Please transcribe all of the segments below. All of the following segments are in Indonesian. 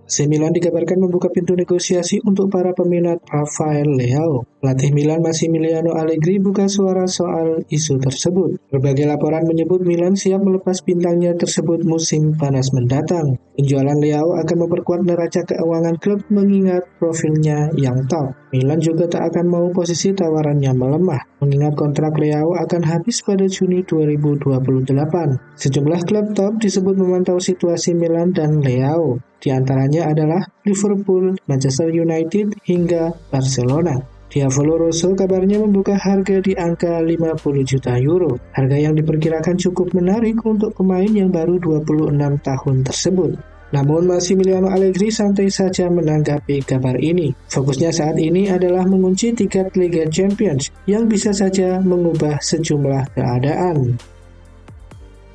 AC Milan dikabarkan membuka pintu negosiasi untuk para peminat Rafael Leao. Pelatih Milan Massimiliano Allegri buka suara soal isu tersebut. Berbagai laporan menyebut Milan siap melepas bintangnya tersebut musim panas mendatang. Penjualan Leao akan memperkuat neraca keuangan klub mengingat profilnya yang top. Milan juga tak akan mau posisi tawarannya melemah, mengingat kontrak Leao akan habis pada Juni 2028. Sejumlah klub top disebut memantau situasi Milan dan Leao. Di antaranya adalah Liverpool, Manchester United, hingga Barcelona. Diavolo Rosso kabarnya membuka harga di angka 50 juta euro. Harga yang diperkirakan cukup menarik untuk pemain yang baru 26 tahun tersebut. Namun Massimiliano Allegri santai saja menanggapi kabar ini. Fokusnya saat ini adalah mengunci tiket Liga Champions yang bisa saja mengubah sejumlah keadaan.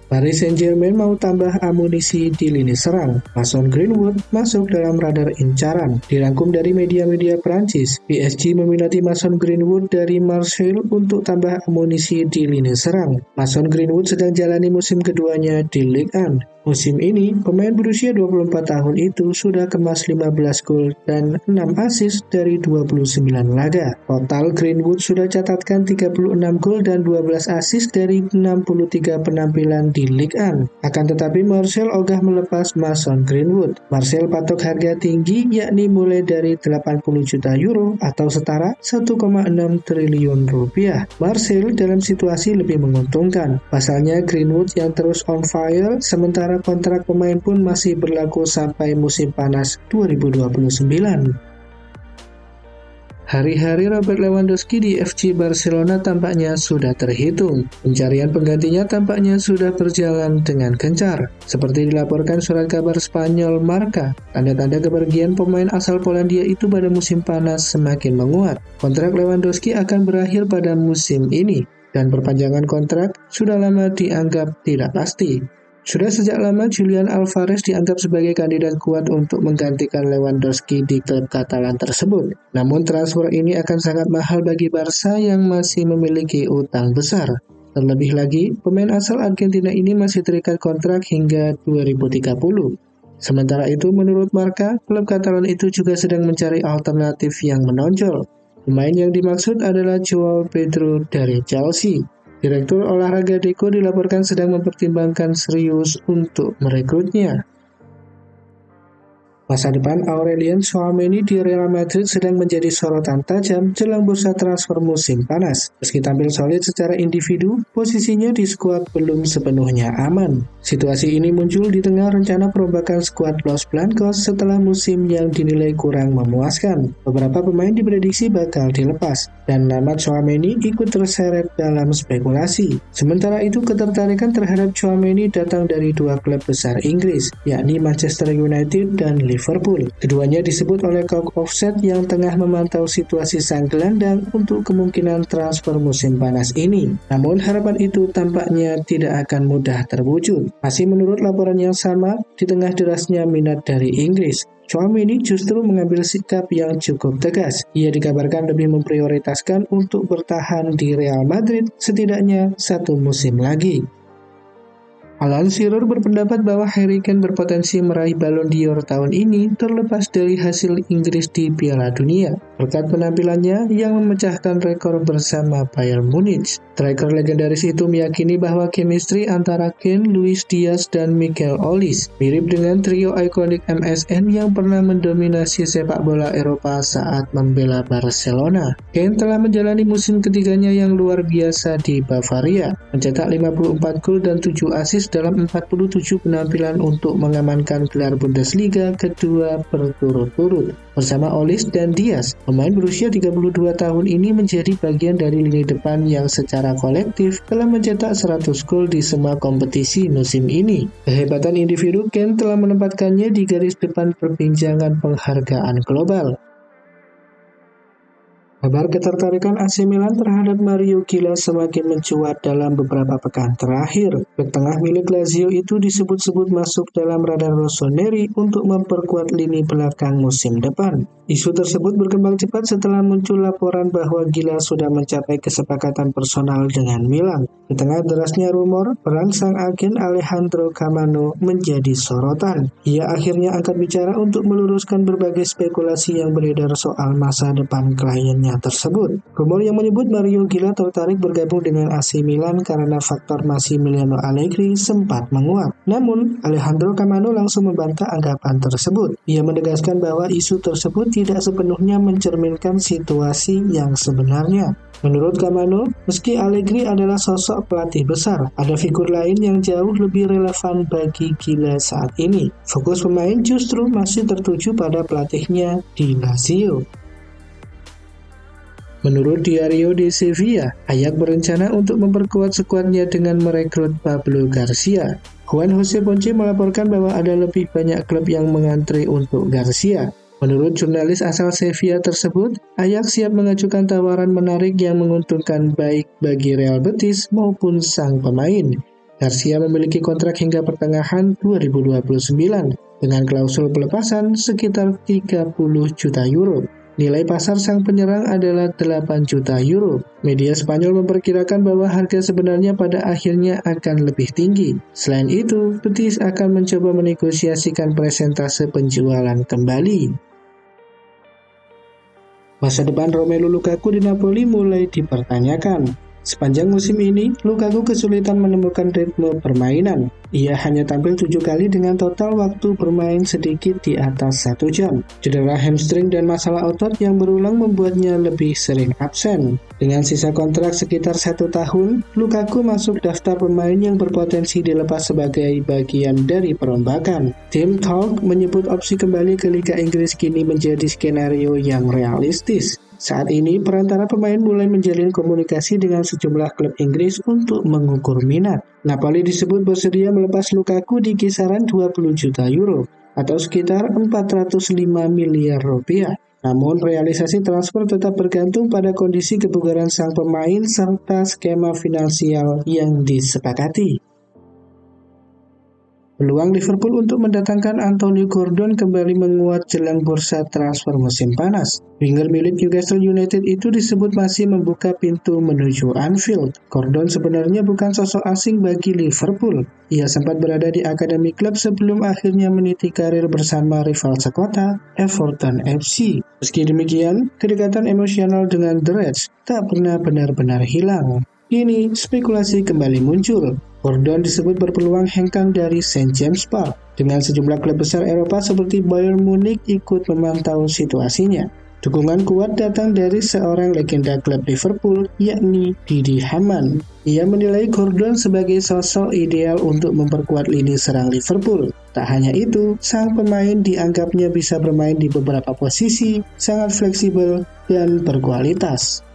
Paris Saint-Germain mau tambah amunisi di lini serang. Mason Greenwood masuk dalam radar incaran. Dirangkum dari media-media Prancis, PSG meminati Mason Greenwood dari Marseille untuk tambah amunisi di lini serang. Mason Greenwood sedang jalani musim keduanya di Ligue 1. Musim ini, pemain berusia 24 tahun itu sudah kemas 15 gol dan 6 assist dari 29 laga. Total Greenwood sudah catatkan 36 gol dan 12 assist dari 63 penampilan di Ligue 1. Akan tetapi Marseille ogah melepas Mason Greenwood. Marseille patok harga tinggi yakni mulai dari 80 juta euro atau setara 1,6 triliun rupiah. Marseille dalam situasi lebih menguntungkan. Pasalnya Greenwood yang terus on fire, sementara kontrak pemain pun masih berlaku sampai musim panas 2029. Hari-hari Robert Lewandowski di FC Barcelona tampaknya sudah terhitung. Pencarian penggantinya tampaknya sudah berjalan dengan gencar. Seperti dilaporkan surat kabar Spanyol Marca, tanda-tanda kepergian pemain asal Polandia itu pada musim panas semakin menguat. Kontrak Lewandowski akan berakhir pada musim ini, dan perpanjangan kontrak sudah lama dianggap tidak pasti. Sudah sejak lama Julian Alvarez dianggap sebagai kandidat kuat untuk menggantikan Lewandowski di klub Katalan tersebut. Namun transfer ini akan sangat mahal bagi Barca yang masih memiliki utang besar. Terlebih lagi, pemain asal Argentina ini masih terikat kontrak hingga 2030. Sementara itu, menurut Marca, klub Katalan itu juga sedang mencari alternatif yang menonjol. Pemain yang dimaksud adalah Joao Pedro dari Chelsea. Direktur olahraga Deco dilaporkan sedang mempertimbangkan serius untuk merekrutnya. Masa depan Aurelien Tchouaméni di Real Madrid sedang menjadi sorotan tajam jelang bursa transfer musim panas. Meski tampil solid secara individu, posisinya di skuad belum sepenuhnya aman. Situasi ini muncul di tengah rencana perombakan skuad Los Blancos setelah musim yang dinilai kurang memuaskan. Beberapa pemain diprediksi bakal dilepas, dan nama Tchouaméni ikut terseret dalam spekulasi. Sementara itu, ketertarikan terhadap Tchouaméni datang dari dua klub besar Inggris, yakni Manchester United dan Liverpool. Keduanya disebut oleh Cock Offset yang tengah memantau situasi sang gelandang untuk kemungkinan transfer musim panas ini. Namun harapan itu tampaknya tidak akan mudah terwujud. Masih menurut laporan yang sama, di tengah derasnya minat dari Inggris, Tchouaméni justru mengambil sikap yang cukup tegas. Ia dikabarkan lebih memprioritaskan untuk bertahan di Real Madrid setidaknya 1 musim lagi. Alan Shearer berpendapat bahwa Harry Kane berpotensi meraih Ballon d'Or tahun ini terlepas dari hasil Inggris di Piala Dunia, berkat penampilannya yang memecahkan rekor bersama Bayern Munich. Striker legendaris itu meyakini bahwa chemistry antara Kane, Luis Diaz, dan Michael Olise mirip dengan trio ikonik MSN yang pernah mendominasi sepak bola Eropa saat membela Barcelona. Kane telah menjalani musim ketiganya yang luar biasa di Bavaria, mencetak 54 gol dan 7 assist dalam 47 penampilan untuk mengamankan gelar Bundesliga kedua berturut-turut. Bersama Olise dan Diaz, pemain berusia 32 tahun ini menjadi bagian dari lini depan yang secara kolektif telah mencetak 100 gol di semua kompetisi musim ini. Kehebatan individu Kane telah menempatkannya di garis depan perbincangan penghargaan global. Kabar ketertarikan AC Milan terhadap Mario Gila semakin mencuat dalam beberapa pekan terakhir. Bek tengah milik Lazio itu disebut-sebut masuk dalam radar Rossoneri untuk memperkuat lini belakang musim depan. Isu tersebut berkembang cepat setelah muncul laporan bahwa Gila sudah mencapai kesepakatan personal dengan Milan. Di tengah derasnya rumor, peran sang agen Alejandro Camano menjadi sorotan. Ia akhirnya angkat bicara untuk meluruskan berbagai spekulasi yang beredar soal masa depan kliennya tersebut. Rumor yang menyebut Mario Gila tertarik bergabung dengan AC Milan karena faktor Massimiliano Allegri sempat menguat. Namun, Alejandro Camano langsung membantah anggapan tersebut. Ia menegaskan bahwa isu tersebut tidak sepenuhnya mencerminkan situasi yang sebenarnya. Menurut Camano, meski Allegri adalah sosok pelatih besar, ada figur lain yang jauh lebih relevan bagi Gila saat ini. Fokus pemain justru masih tertuju pada pelatihnya di Lazio. Menurut Diario de Sevilla, Ajax berencana untuk memperkuat skuadnya dengan merekrut Pablo Garcia. Juan Jose Ponce melaporkan bahwa ada lebih banyak klub yang mengantre untuk Garcia. Menurut jurnalis asal Sevilla tersebut, Ajax siap mengajukan tawaran menarik yang menguntungkan baik bagi Real Betis maupun sang pemain. Garcia memiliki kontrak hingga pertengahan 2029 dengan klausul pelepasan sekitar 30 juta euro. Nilai pasar sang penyerang adalah 8 juta euro. Media Spanyol memperkirakan bahwa harga sebenarnya pada akhirnya akan lebih tinggi. Selain itu, Betis akan mencoba menegosiasikan persentase penjualan kembali. Masa depan Romelu Lukaku di Napoli mulai dipertanyakan. Sepanjang musim ini, Lukaku kesulitan menemukan ritme permainan. Ia hanya tampil 7 kali dengan total waktu bermain sedikit di atas 1 jam. Cedera hamstring dan masalah otot yang berulang membuatnya lebih sering absen. Dengan sisa kontrak sekitar 1 tahun, Lukaku masuk daftar pemain yang berpotensi dilepas sebagai bagian dari perombakan. Tim Talk menyebut opsi kembali ke Liga Inggris kini menjadi skenario yang realistis. Saat ini, perantara pemain mulai menjalin komunikasi dengan sejumlah klub Inggris untuk mengukur minat. Napoli disebut bersedia melepas Lukaku di kisaran 20 juta euro atau sekitar 405 miliar rupiah. Namun, realisasi transfer tetap bergantung pada kondisi kebugaran sang pemain serta skema finansial yang disepakati. Peluang Liverpool untuk mendatangkan Anthony Gordon kembali menguat jelang bursa transfer musim panas. Winger milik Newcastle United itu disebut masih membuka pintu menuju Anfield. Gordon sebenarnya bukan sosok asing bagi Liverpool. Ia sempat berada di akademi klub sebelum akhirnya meniti karir bersama rival sekota, Everton FC. Meski demikian, kedekatan emosional dengan The Reds tak pernah benar-benar hilang. Kini, spekulasi kembali muncul. Gordon disebut berpeluang hengkang dari St. James Park. Dengan sejumlah klub besar Eropa seperti Bayern Munich ikut memantau situasinya. Dukungan kuat datang dari seorang legenda klub Liverpool, yakni Didi Hamann. Ia menilai Gordon sebagai sosok ideal untuk memperkuat lini serang Liverpool. Tak hanya itu, sang pemain dianggapnya bisa bermain di beberapa posisi, sangat fleksibel dan berkualitas.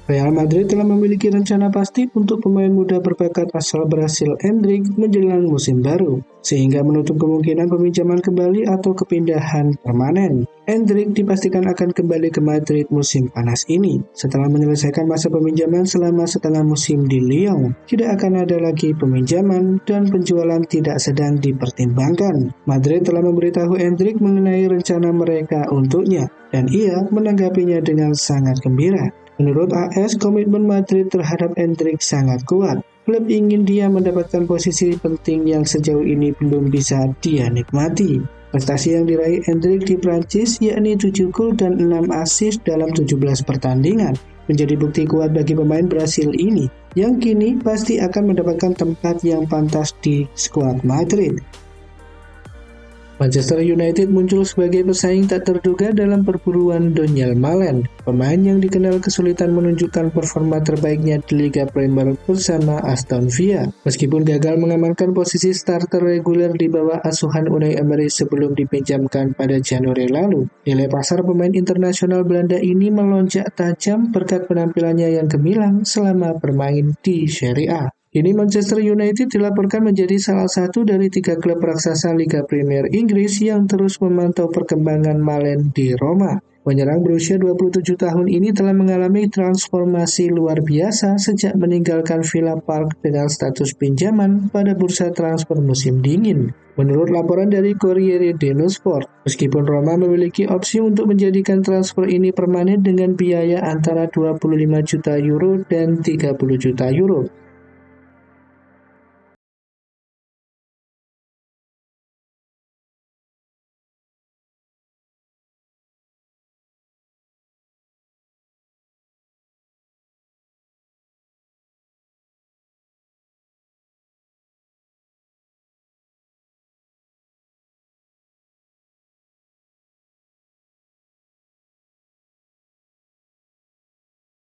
Real Madrid telah memiliki rencana pasti untuk pemain muda berbakat asal Brasil Endrick menjelang musim baru, sehingga menutup kemungkinan peminjaman kembali atau kepindahan permanen. Endrick dipastikan akan kembali ke Madrid musim panas ini. Setelah menyelesaikan masa peminjaman selama setengah musim di Lyon, tidak akan ada lagi peminjaman dan penjualan tidak sedang dipertimbangkan. Madrid telah memberitahu Endrick mengenai rencana mereka untuknya, dan ia menanggapinya dengan sangat gembira. Menurut AS, komitmen Madrid terhadap Endrick sangat kuat. Klub ingin dia mendapatkan posisi penting yang sejauh ini belum bisa dia nikmati. Prestasi yang diraih Endrick di Prancis yakni 7 gol dan 6 assist dalam 17 pertandingan menjadi bukti kuat bagi pemain Brasil ini yang kini pasti akan mendapatkan tempat yang pantas di skuad Madrid. Manchester United muncul sebagai pesaing tak terduga dalam perburuan Donyell Malen, pemain yang dikenal kesulitan menunjukkan performa terbaiknya di Liga Premier bersama Aston Villa. Meskipun gagal mengamankan posisi starter reguler di bawah asuhan Unai Emery sebelum dipinjamkan pada Januari lalu, nilai pasar pemain internasional Belanda ini melonjak tajam berkat penampilannya yang gemilang selama bermain di Serie A. Kini Manchester United dilaporkan menjadi salah satu dari 3 klub raksasa Liga Premier Inggris yang terus memantau perkembangan Malen di Roma. Penyerang berusia 27 tahun ini telah mengalami transformasi luar biasa sejak meninggalkan Villa Park dengan status pinjaman pada bursa transfer musim dingin. Menurut laporan dari Corriere dello Sport, meskipun Roma memiliki opsi untuk menjadikan transfer ini permanen dengan biaya antara 25 juta euro dan 30 juta euro,